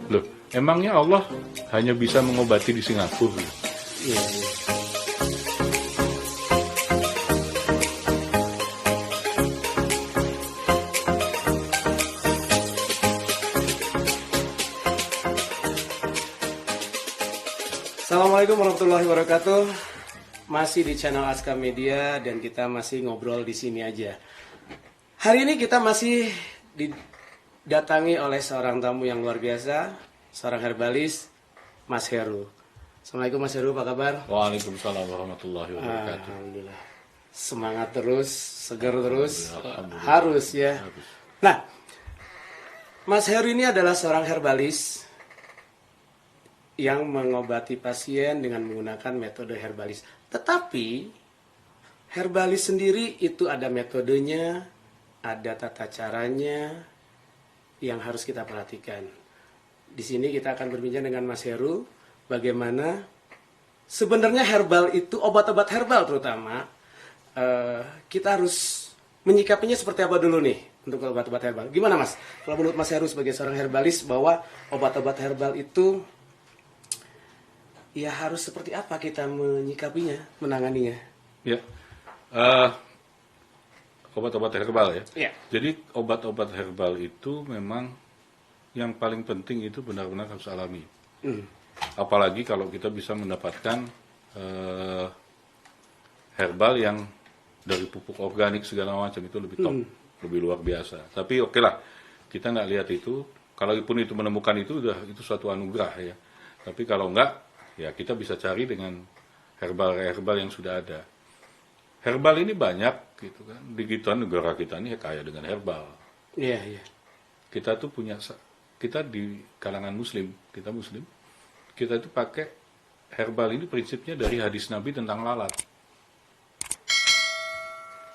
Loh, emangnya Allah hanya bisa mengobati di Singapura? Iya, iya. Assalamualaikum warahmatullahi wabarakatuh. Masih di channel Aska Media dan kita masih ngobrol di sini aja. Hari ini kita masih didatangi oleh seorang tamu yang luar biasa, seorang herbalis, Mas Heru. Assalamualaikum Mas Heru, apa kabar? Waalaikumsalam warahmatullahi wabarakatuh. Alhamdulillah. Semangat terus, segar terus. Alhamdulillah. Harus ya. Nah, Mas Heru ini adalah seorang herbalis yang mengobati pasien dengan menggunakan metode herbalis. Tetapi herbalis sendiri itu ada metodenya, ada tata caranya yang harus kita perhatikan. Di sini kita akan berbincang dengan Mas Heru bagaimana sebenarnya herbal itu, obat-obat herbal terutama, kita harus menyikapinya seperti apa dulu nih untuk obat-obat herbal. Gimana Mas? Kalau menurut Mas Heru sebagai seorang herbalis bahwa obat-obat herbal itu ya harus seperti apa kita menyikapinya, menanganinya? Ya, obat-obat herbal ya. Ya. Jadi obat-obat herbal itu memang yang paling penting itu benar-benar harus alami. Apalagi kalau kita bisa mendapatkan herbal yang dari pupuk organik segala macam, itu lebih top, lebih luar biasa. Tapi oke lah, kita nggak lihat itu. Kalaupun itu menemukan itu suatu anugerah ya. Tapi kalau enggak, ya kita bisa cari dengan herbal-herbal yang sudah ada. Herbal ini banyak gitu kan. Di gituan negara kita ini kaya dengan herbal. Iya, iya. Kita tuh kita di kalangan muslim, kita muslim, kita itu pakai herbal ini prinsipnya dari hadis Nabi tentang lalat.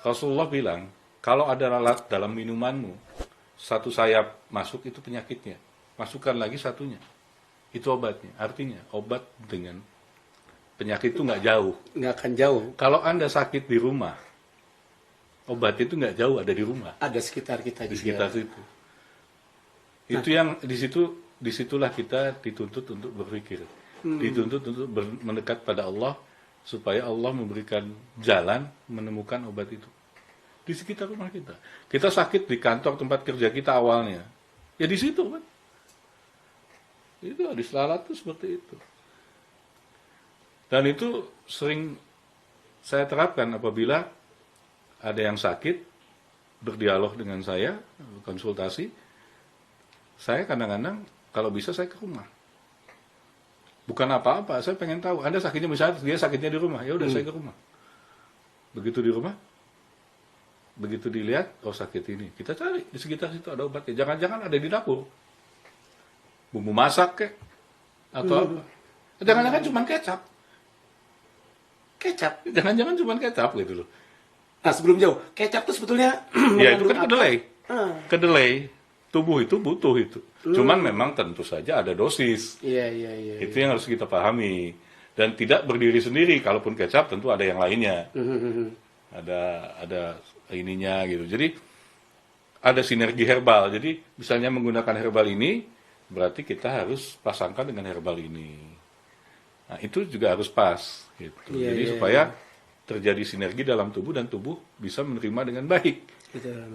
Rasulullah bilang, kalau ada lalat dalam minumanmu, satu sayap masuk itu penyakitnya. Masukkan lagi satunya. Itu obatnya. Artinya obat dengan penyakit itu nggak jauh. Nggak akan jauh. Kalau Anda sakit di rumah, obat itu nggak jauh, ada di rumah. Ada sekitar kita Di juga. sekitar situ. Itu yang disitulah kita dituntut untuk berpikir. Dituntut untuk mendekat pada Allah supaya Allah memberikan jalan menemukan obat itu. Di sekitar rumah kita. Kita sakit di kantor tempat kerja kita awalnya. Ya di situ kan. Itu hadis lalat itu seperti itu. Dan itu sering saya terapkan apabila ada yang sakit, berdialog dengan saya, konsultasi, saya kadang-kadang kalau bisa saya ke rumah. Bukan apa-apa, saya pengen tahu. Anda sakitnya misalnya dia sakitnya di rumah, ya udah saya ke rumah. Begitu di rumah, begitu dilihat, oh sakit ini, kita cari di sekitar situ ada obatnya. Jangan-jangan ada di dapur. Bumbu masak kek atau apa. Jangan-jangan cuma kecap. Jangan-jangan cuma kecap gitu loh. Nah, sebelum jauh, kecap itu sebetulnya Ya itu kan kedelai. Ah. Kedelai. Tubuh itu butuh itu. Cuman memang tentu saja ada dosis. Iya, iya, iya. Itu yang harus kita pahami. Dan tidak berdiri sendiri. Kalaupun kecap tentu ada yang lainnya. Ada ininya gitu. Jadi ada sinergi herbal. Jadi misalnya menggunakan herbal ini, berarti kita harus pasangkan dengan herbal ini. Nah, itu juga harus pas. Gitu. Iya, Jadi iya, supaya terjadi sinergi dalam tubuh dan tubuh bisa menerima dengan baik. Betul.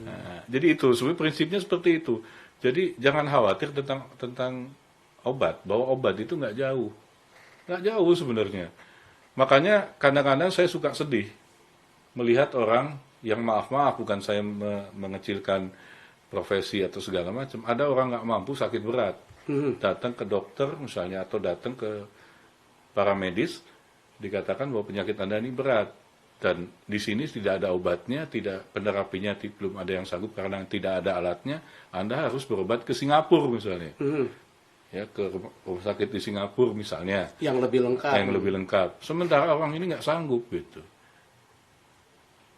Nah, jadi itu sebenarnya prinsipnya seperti itu. Jadi jangan khawatir tentang obat, bahwa obat itu nggak jauh sebenarnya. Makanya kadang-kadang saya suka sedih melihat orang yang maaf bukan saya mengecilkan profesi atau segala macam. Ada orang nggak mampu sakit berat, datang ke dokter misalnya atau datang ke para medis, dikatakan bahwa penyakit Anda ini berat dan di sini tidak ada obatnya, tidak penerapinya belum ada yang sanggup karena tidak ada alatnya. Anda harus berobat ke Singapura misalnya, ya ke rumah sakit di Singapura misalnya, Yang lebih lengkap. Sementara orang ini nggak sanggup gitu.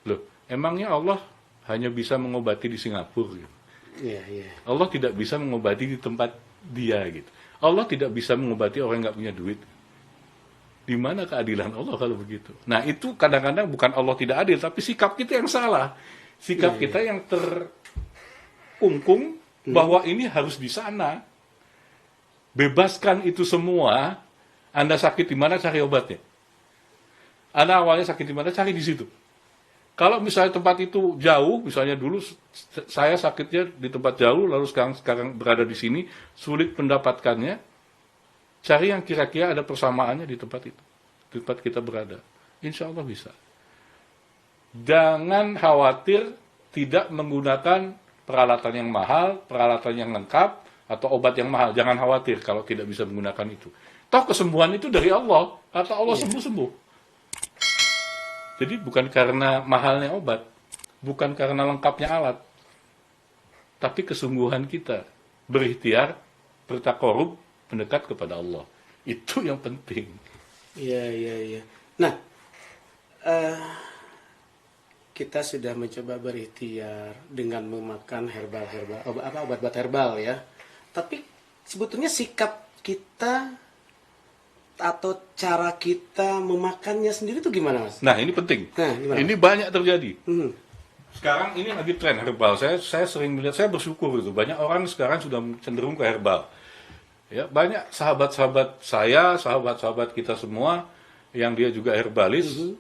Loh, emangnya Allah hanya bisa mengobati di Singapura gitu? Iya, iya. Allah tidak bisa mengobati di tempat dia gitu. Allah tidak bisa mengobati orang yang nggak punya duit. Di mana keadilan Allah kalau begitu? Nah itu kadang-kadang bukan Allah tidak adil, tapi sikap kita yang salah. Sikap kita yang terkungkung bahwa ini harus di sana. Bebaskan itu semua. Anda sakit di mana, cari obatnya. Anda awalnya sakit di mana, cari di situ. Kalau misalnya tempat itu jauh, misalnya dulu saya sakitnya di tempat jauh, lalu sekarang berada di sini, sulit mendapatkannya, cari yang kira-kira ada persamaannya di tempat itu, di tempat kita berada. Insya Allah bisa. Jangan khawatir tidak menggunakan peralatan yang mahal, peralatan yang lengkap, atau obat yang mahal. Jangan khawatir kalau tidak bisa menggunakan itu. Toh kesembuhan itu dari Allah, kata Allah sembuh-sembuh. Jadi bukan karena mahalnya obat, bukan karena lengkapnya alat, tapi kesungguhan kita berikhtiar, bertakarub, mendekat kepada Allah. Itu yang penting. Iya. Nah, kita sudah mencoba berikhtiar dengan memakan obat-obat herbal ya. Tapi sebetulnya sikap kita atau cara kita memakannya sendiri itu gimana, Mas? Nah, ini penting. Nah, gimana, ini Mas? banyak terjadi. Hmm. Sekarang ini lagi tren herbal. Saya sering melihat, saya bersyukur itu. Banyak orang sekarang sudah cenderung ke herbal. Ya, banyak sahabat-sahabat saya, sahabat-sahabat kita semua yang dia juga herbalis,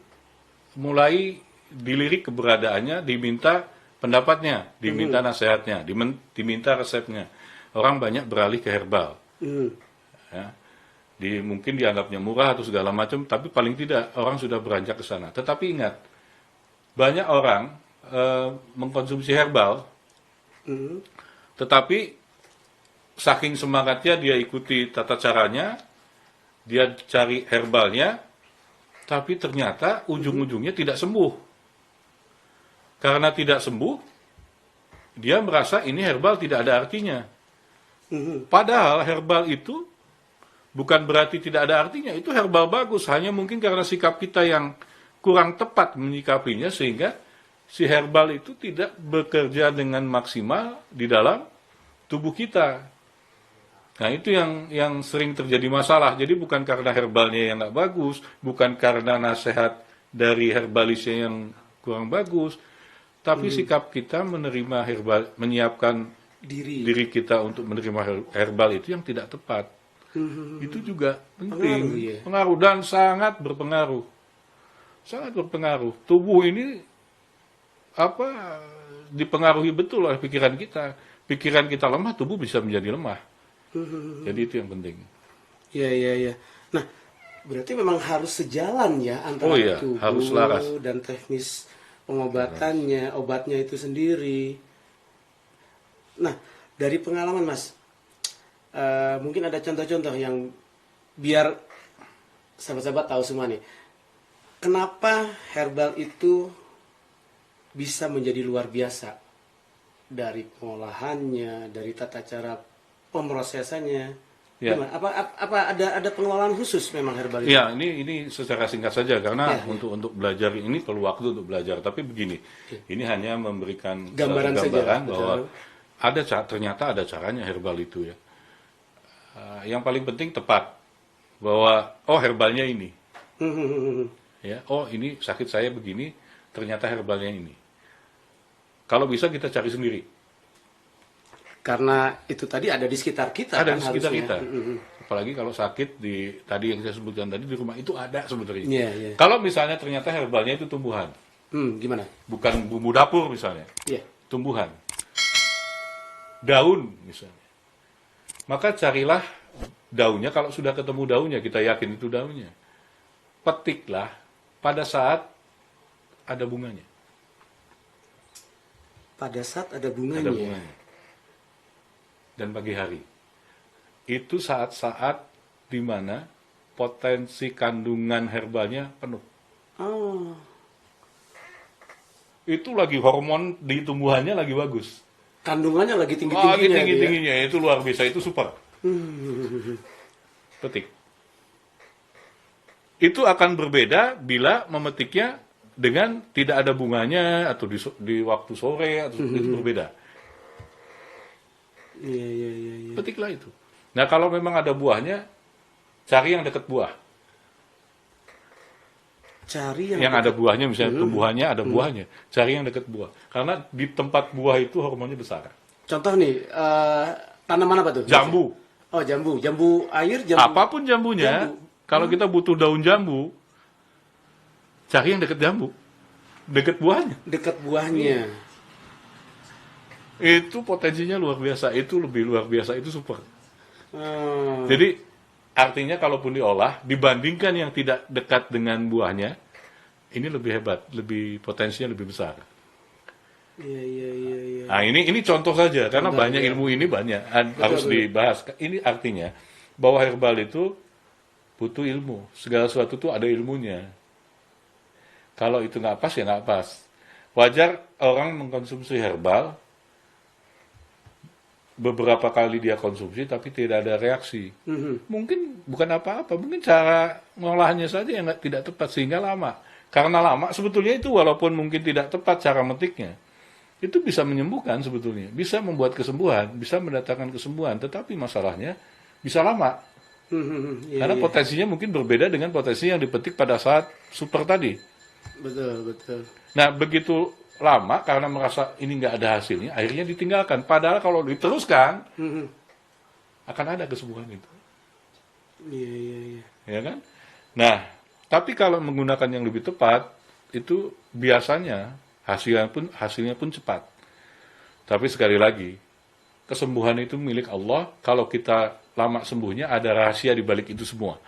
mulai dilirik keberadaannya, diminta pendapatnya, diminta nasihatnya, diminta resepnya. Orang banyak beralih ke herbal. Ya. Mungkin dianggapnya murah atau segala macam, tapi paling tidak orang sudah beranjak ke sana. Tetapi ingat, banyak orang mengkonsumsi herbal, tetapi saking semangatnya dia ikuti tata caranya, dia cari herbalnya, tapi ternyata ujung-ujungnya tidak sembuh. Karena tidak sembuh, dia merasa ini herbal tidak ada artinya. Padahal herbal itu bukan berarti tidak ada artinya, itu herbal bagus, hanya mungkin karena sikap kita yang kurang tepat menyikapinya, sehingga si herbal itu tidak bekerja dengan maksimal di dalam tubuh kita. Nah, itu yang sering terjadi masalah. Jadi bukan karena herbalnya yang nggak bagus, bukan karena nasihat dari herbalisnya yang kurang bagus, tapi sikap kita menerima herbal, menyiapkan diri kita untuk menerima herbal itu yang tidak tepat. Itu juga penting. Pengaruh dan sangat berpengaruh. Sangat berpengaruh. Tubuh ini dipengaruhi betul oleh pikiran kita. Pikiran kita lemah, tubuh bisa menjadi lemah. Jadi itu yang penting. Iya. Nah, berarti memang harus sejalan ya antara tubuh harus laras. Dan teknis pengobatannya, obatnya itu sendiri. Nah, dari pengalaman Mas, mungkin ada contoh-contoh yang biar sahabat-sahabat tahu semua nih. Kenapa herbal itu bisa menjadi luar biasa? Dari pengolahannya, dari tata cara pemrosesannya. Ya. Apa ada pengelolaan khusus memang herbal itu? Ya, ini secara singkat saja karena untuk belajar ini perlu waktu untuk belajar. Tapi begini, ini hanya memberikan gambaran saja, bahwa ternyata ada caranya herbal itu ya. Yang paling penting tepat bahwa herbalnya ini. Ya, ini sakit saya begini, ternyata herbalnya ini. Kalau bisa kita cari sendiri. Karena itu tadi ada di sekitar kita. Ada di sekitar kita. Apalagi kalau sakit tadi yang saya sebutkan tadi di rumah itu ada sebenarnya. Yeah. Kalau misalnya ternyata herbalnya itu tumbuhan. Gimana? Bukan bumbu dapur misalnya. Yeah. Tumbuhan. Daun misalnya. Maka carilah daunnya, kalau sudah ketemu daunnya, kita yakin itu daunnya. Petiklah pada saat ada bunganya. Pada saat ada bunganya. Ada bunganya. Dan pagi hari. Itu saat-saat di mana potensi kandungan herbalnya penuh. Oh. Itu lagi hormon di tumbuhannya lagi bagus. Kandungannya lagi tinggi-tingginya. Lagi tinggi-tingginya, itu luar biasa, itu super. Petik. Itu akan berbeda bila memetiknya dengan tidak ada bunganya atau di waktu sore atau itu berbeda. Iya. Petiklah itu. Nah, kalau memang ada buahnya, cari yang dekat buah. Cari yang ada buahnya, misalnya tumbuhannya ada buahnya, cari yang dekat buah. Karena di tempat buah itu hormonnya besar. Contoh nih, tanaman apa tuh? Jambu. Oh, jambu air, jambu. Apapun jambunya, Jambu. kalau kita butuh daun jambu, cari yang deket jambu, deket buahnya. Dekat buahnya. Itu potensinya luar biasa, itu lebih luar biasa, itu super. Hmm. Jadi artinya kalaupun diolah, dibandingkan yang tidak dekat dengan buahnya, ini lebih hebat, lebih potensinya lebih besar. Iya, iya, iya, iya. Nah ini contoh saja, karena Contoh, banyak ya. ilmu ini banyak, harus betul. dibahas. Ini artinya bahwa herbal itu butuh ilmu, segala sesuatu itu ada ilmunya. Kalau itu nggak pas ya nggak pas. Wajar orang mengkonsumsi herbal, beberapa kali dia konsumsi tapi tidak ada reaksi. Mhm. Mungkin bukan apa-apa, mungkin cara mengolahnya saja yang tidak tepat sehingga lama. Karena lama sebetulnya itu walaupun mungkin tidak tepat cara metiknya, itu bisa menyembuhkan sebetulnya, bisa membuat kesembuhan, bisa mendatangkan kesembuhan, tetapi masalahnya bisa lama. Mhm. Iya, Karena iya. potensinya mungkin berbeda dengan potensi yang dipetik pada saat super tadi. Betul, betul. Nah, begitu lama karena merasa ini nggak ada hasilnya, akhirnya ditinggalkan. Padahal kalau diteruskan, Mhm. akan ada kesembuhan itu. Iya, iya, iya. Ya kan? Nah, tapi kalau menggunakan yang lebih tepat, itu biasanya hasilnya pun cepat. Tapi sekali lagi, kesembuhan itu milik Allah. Kalau kita lama sembuhnya, ada rahasia di balik itu semua.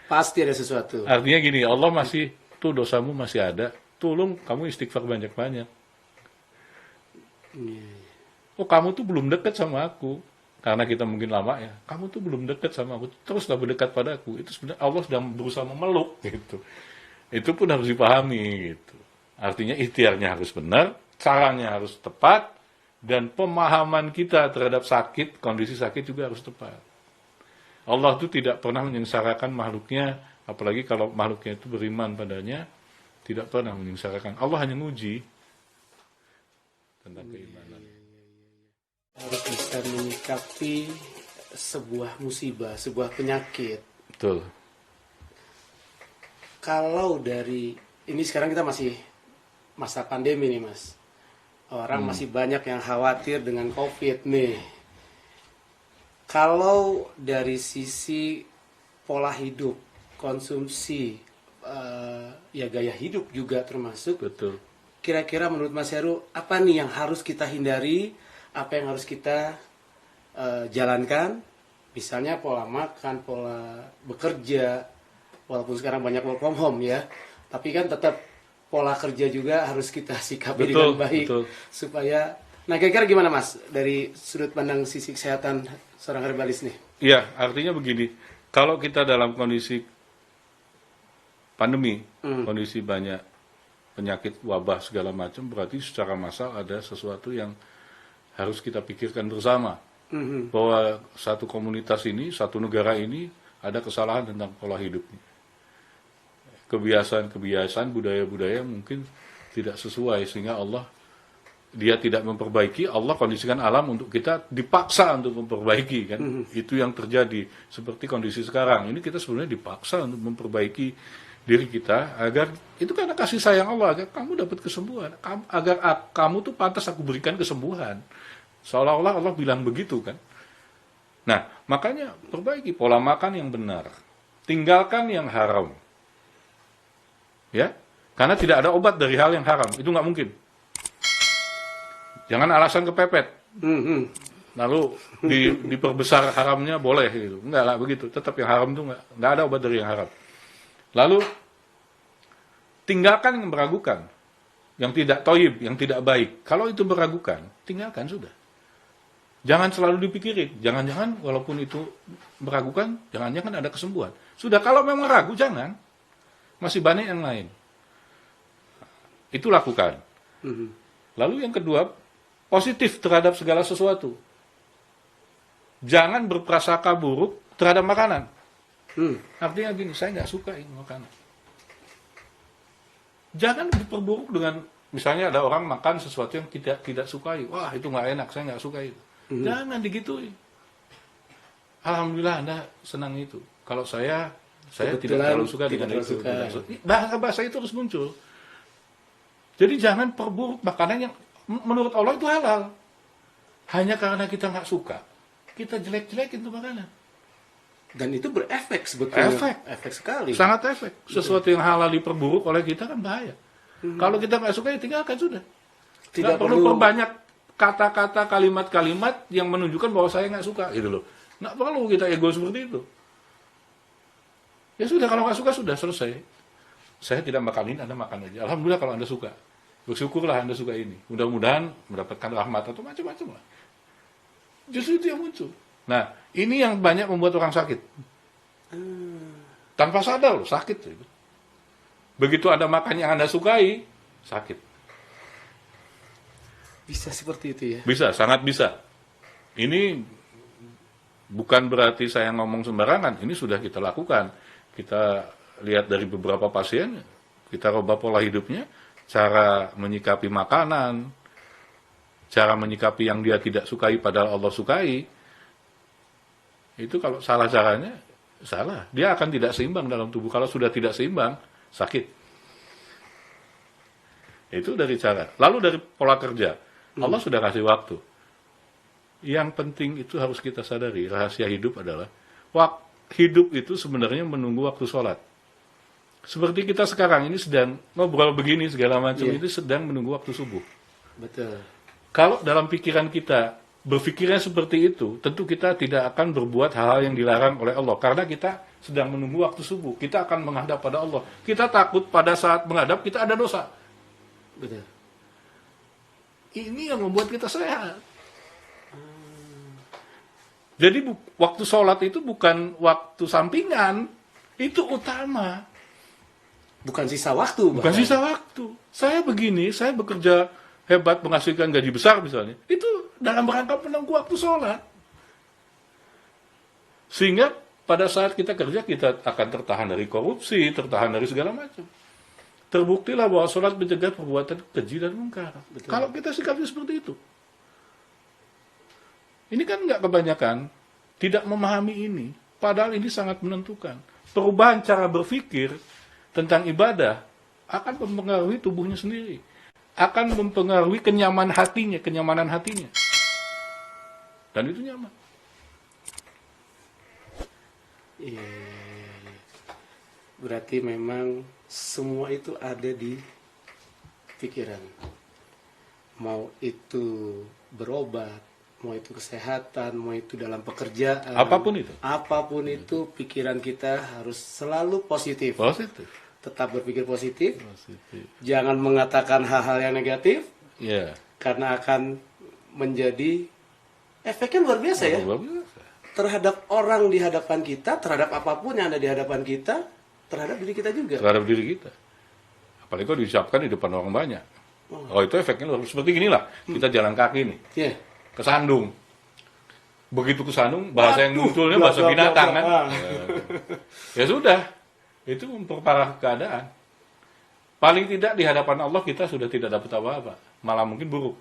Pasti ada sesuatu. Artinya gini, Allah masih, tuh dosamu masih ada, tolong kamu istighfar banyak-banyak. Iya. Oh, kamu tuh belum dekat sama aku. Karena kita mungkin lama ya, kamu tuh belum dekat sama aku, teruslah berdekat padaku. Itu sebenarnya Allah sedang berusaha memeluk gitu. Itu pun harus dipahami gitu. Artinya ikhtiarnya harus benar, caranya harus tepat, dan pemahaman kita terhadap sakit, kondisi sakit juga harus tepat. Allah itu tidak pernah menyengsarakan makhluknya, apalagi kalau makhluknya itu beriman padanya, tidak pernah menyengsarakan. Allah hanya nguji tentang keimanan. Harus bisa menyikapi sebuah musibah, sebuah penyakit. Betul. Kalau dari ini sekarang kita masih masa pandemi nih, Mas. Orang masih banyak yang khawatir dengan COVID nih. Kalau dari sisi pola hidup, konsumsi, ya gaya hidup juga termasuk, Betul. kira-kira menurut Mas Heru, apa nih yang harus kita hindari, apa yang harus kita jalankan? Misalnya pola makan, pola bekerja, walaupun sekarang banyak work from home ya, tapi kan tetap pola kerja juga harus kita sikapi Betul, dengan baik betul. supaya. Nah, kira-kira gimana Mas dari sudut pandang sisi kesehatan seorang herbalis nih? Iya, artinya begini, kalau kita dalam kondisi pandemi, kondisi banyak penyakit wabah segala macam, berarti secara massal ada sesuatu yang harus kita pikirkan bersama. Bahwa satu komunitas ini, satu negara ini, ada kesalahan tentang pola hidupnya. Kebiasaan-kebiasaan, budaya-budaya mungkin tidak sesuai, sehingga Dia tidak memperbaiki, Allah kondisikan alam untuk kita dipaksa untuk memperbaiki kan. Itu yang terjadi seperti kondisi sekarang. Ini kita sebenarnya dipaksa untuk memperbaiki diri kita agar itu karena kasih sayang Allah agar kamu dapat kesembuhan, agar kamu tuh pantas aku berikan kesembuhan. Seolah-olah Allah bilang begitu kan. Nah, makanya perbaiki pola makan yang benar. Tinggalkan yang haram. Ya, karena tidak ada obat dari hal yang haram. Itu nggak mungkin. Jangan alasan kepepet. Lalu diperbesar haramnya boleh gitu. Enggak lah begitu. Tetap yang haram itu enggak ada obat dari yang haram. Lalu tinggalkan yang meragukan. Yang tidak toyib, yang tidak baik. Kalau itu meragukan, tinggalkan sudah. Jangan selalu dipikirin. Jangan-jangan walaupun itu meragukan, jangan-jangan ada kesembuhan. Sudah kalau memang ragu, jangan. Masih banyak yang lain. Itu lakukan. Lalu yang kedua, positif terhadap segala sesuatu. Jangan berprasangka buruk terhadap makanan. Artinya gini, saya nggak suka ini makanan. Jangan diperburuk dengan, misalnya ada orang makan sesuatu yang tidak sukai. Wah, itu nggak enak, saya nggak suka itu. Jangan digituin. Alhamdulillah Anda senang itu. Kalau saya tidak terlalu suka dengan itu. Bahasa itu harus muncul. Jadi jangan perburuk makanan yang menurut Allah itu halal. Hanya karena kita nggak suka, kita jelek-jelekin tuh makanan. Dan itu berefek sebetulnya. Efek sekali. Sangat efek. Sesuatu yang halal diperburuk oleh kita kan bahaya. Kalau kita nggak suka ya tinggalkan sudah. Tidak perlu perbanyak kata-kata, kalimat-kalimat yang menunjukkan bahwa saya nggak suka gitu loh. Nggak perlu kita ego seperti itu. Ya sudah, kalau nggak suka sudah selesai. Saya tidak makan ini, Anda makan aja. Alhamdulillah kalau Anda suka. Bersyukurlah Anda suka ini. Mudah-mudahan mendapatkan rahmat atau macam-macam lah. Justru itu yang muncul. Nah, ini yang banyak membuat orang sakit. Tanpa sadar loh, sakit. Begitu ada makan yang Anda sukai, sakit. Bisa seperti itu ya? Bisa, sangat bisa. Ini bukan berarti saya ngomong sembarangan. Ini sudah kita lakukan. Kita lihat dari beberapa pasien, kita rubah pola hidupnya, cara menyikapi makanan, cara menyikapi yang dia tidak sukai padahal Allah sukai. Itu kalau salah caranya, salah. Dia akan tidak seimbang dalam tubuh. Kalau sudah tidak seimbang, sakit. Itu dari cara. Lalu dari pola kerja. Allah sudah kasih waktu. Yang penting itu harus kita sadari. Rahasia hidup adalah hidup itu sebenarnya menunggu waktu sholat. Seperti kita sekarang ini sedang ngobrol begini segala macam, itu sedang menunggu waktu subuh. Betul. Kalau dalam pikiran kita berpikirnya seperti itu, tentu kita tidak akan berbuat hal-hal yang dilarang oleh Allah. Karena kita sedang menunggu waktu subuh. Kita akan menghadap pada Allah. Kita takut pada saat menghadap kita ada dosa. Betul. Ini yang membuat kita sehat. Jadi waktu sholat itu bukan waktu sampingan. Itu utama. Bukan sisa waktu. Bukan sisa waktu. Saya begini, saya bekerja hebat, menghasilkan gaji besar misalnya. Itu dalam rangka menunggu waktu sholat. Sehingga pada saat kita kerja, kita akan tertahan dari korupsi, tertahan dari segala macam. Terbuktilah bahwa sholat mencegah perbuatan keji dan mungkar. Kalau kita sikapnya seperti itu. Ini kan nggak kebanyakan tidak memahami ini. Padahal ini sangat menentukan. Perubahan cara berpikir tentang ibadah akan mempengaruhi tubuhnya sendiri. Akan mempengaruhi kenyamanan hatinya. Dan itu nyaman. Iya. Berarti memang semua itu ada di pikiran. Mau itu berobat, mau itu kesehatan, mau itu dalam pekerjaan. Apapun itu. Apapun itu, pikiran kita harus selalu positif. Positif. Tetap berpikir positif. Jangan mengatakan hal-hal yang negatif. Ya. Karena akan menjadi efeknya luar biasa ya. Luar biasa. Terhadap orang di hadapan kita, terhadap apapun yang ada di hadapan kita, terhadap diri kita juga. Terhadap diri kita. Apalagi kalau diucapkan di depan orang banyak. Oh, itu efeknya luar biasa. Seperti inilah. Kita jalan kaki nih. Yeah. Kesandung. Begitu kesandung, bahasa yang munculnya bahasa binatang kan. Ya sudah. Itu memperparah keadaan. Paling tidak di hadapan Allah kita sudah tidak dapat apa-apa. Malah mungkin buruk.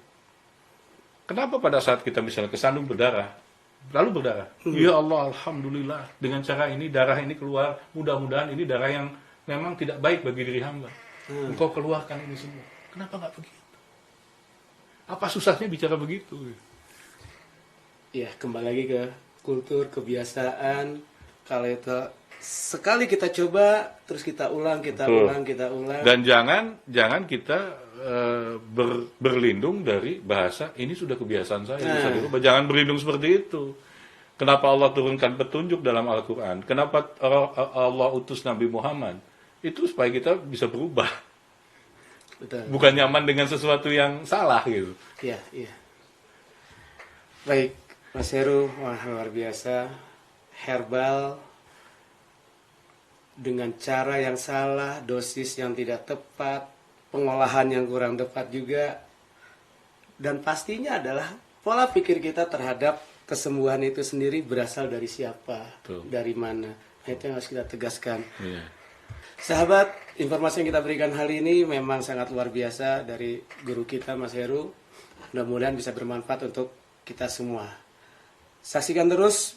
Kenapa pada saat kita misalnya kesandung berdarah, lalu berdarah? Ya Allah, Alhamdulillah. Dengan cara ini, darah ini keluar. Mudah-mudahan ini darah yang memang tidak baik bagi diri hamba. Engkau keluarkan ini semua. Kenapa nggak begitu? Apa susahnya bicara begitu? Ya, kembali lagi ke kultur, kebiasaan. Kalau itu sekali kita coba, terus kita ulang. Dan jangan kita berlindung dari bahasa ini sudah kebiasaan saya. Jangan berlindung seperti itu. Kenapa Allah turunkan petunjuk dalam Al-Quran? Kenapa Allah utus Nabi Muhammad? Itu supaya kita bisa berubah. Betul. Bukan nyaman dengan sesuatu yang salah gitu. Iya. Baik, Mas Heru, wah luar biasa. Herbal dengan cara yang salah, dosis yang tidak tepat, pengolahan yang kurang tepat juga. Dan pastinya adalah pola pikir kita terhadap kesembuhan itu sendiri berasal dari siapa, dari mana. Nah, itu yang harus kita tegaskan. Iya. Sahabat, informasi yang kita berikan hari ini memang sangat luar biasa dari guru kita, Mas Heru. Mudah-mudahan bisa bermanfaat untuk kita semua. Saksikan terus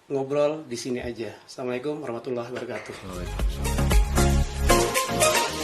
ngobrol di sini aja. Assalamualaikum warahmatullahi wabarakatuh. Waalaikumsalam.